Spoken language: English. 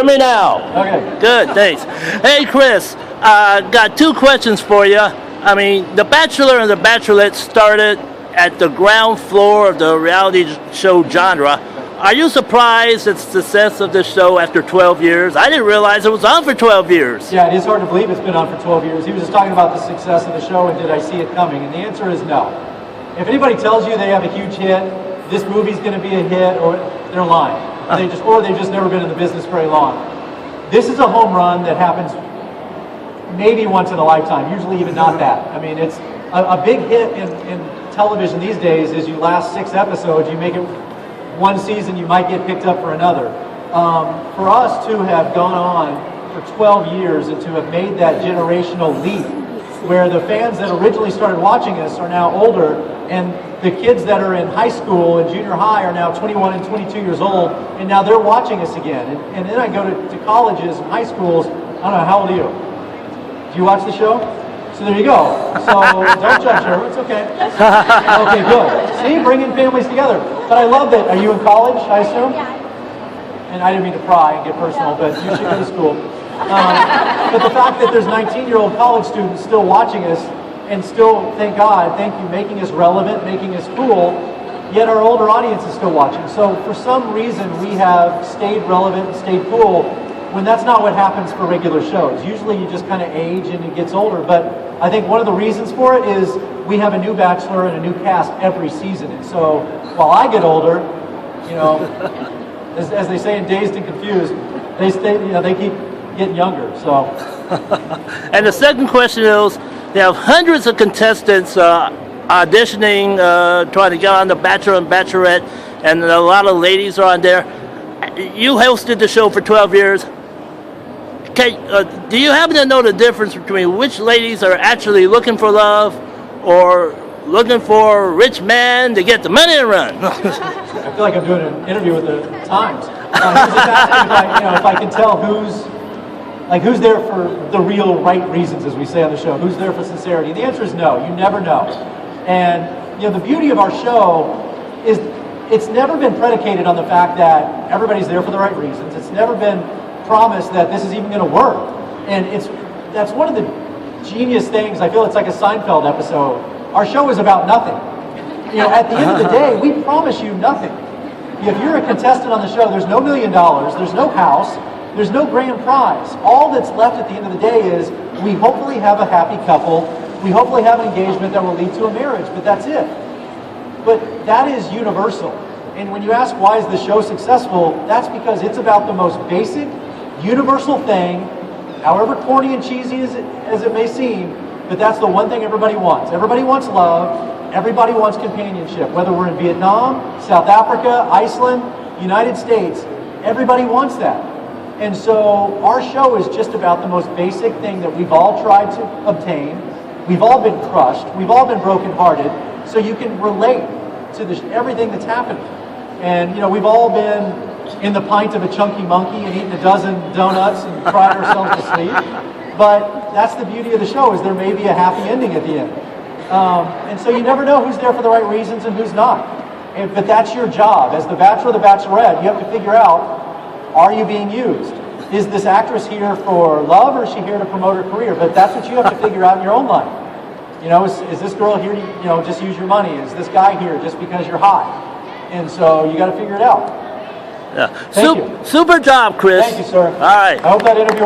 Hear me now? Okay. Good, thanks. Hey, Chris, got two questions for you. I mean, The Bachelor and The Bachelorette started at the ground floor of the reality show genre. Are you surprised at the success of this show after 12 years? I didn't realize it was on for 12 years. Yeah, it is hard to believe it's been on for 12 years. He was just talking about the success of the show and did I see it coming? And the answer is no. If anybody tells you they have a huge hit, this movie's going to be a hit, or they're lying. They've just never been in the business very long. This is a home run that happens maybe once in a lifetime, usually even not that. I mean, it's a big hit in television these days is you last 6 episodes, you make it one season, you might get picked up for another. For us to have gone on for 12 years and to have made that generational leap where the fans that originally started watching us are now older and the kids that are in high school and junior high are now 21 and 22 years old and now they're watching us again. And then I go to colleges and high schools. I don't know, how old are you? Do you watch the show? So there you go. So don't judge her. It's okay. Okay, good. See, bringing families together. But I love that. Are you in college, I assume? Yeah. And I didn't mean to pry and get personal, but you should go to school. But the fact that there's 19-year-old college students still watching us and still, thank God, thank you, making us relevant, making us cool, yet our older audience is still watching. So for some reason, we have stayed relevant and stayed cool when that's not what happens for regular shows. Usually you just kind of age and it gets older. But I think one of the reasons for it is we have a new Bachelor and a new cast every season. And so while I get older, you know, as they say in Dazed and Confused, they stay, you know, they keep getting younger. So. And the second question is, they have hundreds of contestants auditioning, trying to get on The Bachelor and Bachelorette, and a lot of ladies are on there. You hosted the show for 12 years. Do you happen to know the difference between which ladies are actually looking for love or looking for a rich man to get the money and run? I feel like I'm doing an interview with the Times. He was just asking if I can tell who's there for the real right reasons, as we say on the show. Who's there for sincerity? The answer is no. You never know. And the beauty of our show is it's never been predicated on the fact that everybody's there for the right reasons. It's never been promised that this is even going to work. And that's one of the genius things. I feel it's like a Seinfeld episode. Our show is about nothing. At the end of the day, we promise you nothing. If you're a contestant on the show, there's no $1 million, there's no house, there's no grand prize. All that's left at the end of the day is we hopefully have a happy couple, we hopefully have an engagement that will lead to a marriage, but that's it. But that is universal. And when you ask why is the show successful, that's because it's about the most basic, universal thing, however corny and cheesy as it may seem, but that's the one thing everybody wants. Everybody wants love, everybody wants companionship, whether we're in Vietnam, South Africa, Iceland, United States, everybody wants that. And so our show is just about the most basic thing that we've all tried to obtain. We've all been crushed, we've all been brokenhearted, so you can relate to everything that's happening. And we've all been in the pint of a chunky monkey and eaten a dozen donuts and cried ourselves to sleep. But that's the beauty of the show, is there may be a happy ending at the end. And so you never know who's there for the right reasons and who's not. But that's your job. As the Bachelor or the Bachelorette, you have to figure out, are you being used? Is this actress here for love, or is she here to promote her career? But that's what you have to figure out in your own life. Is this girl here to just use your money? Is this guy here just because you're hot? And so you got to figure it out. Yeah. Super job, Chris. Thank you, sir. All right. I hope that interview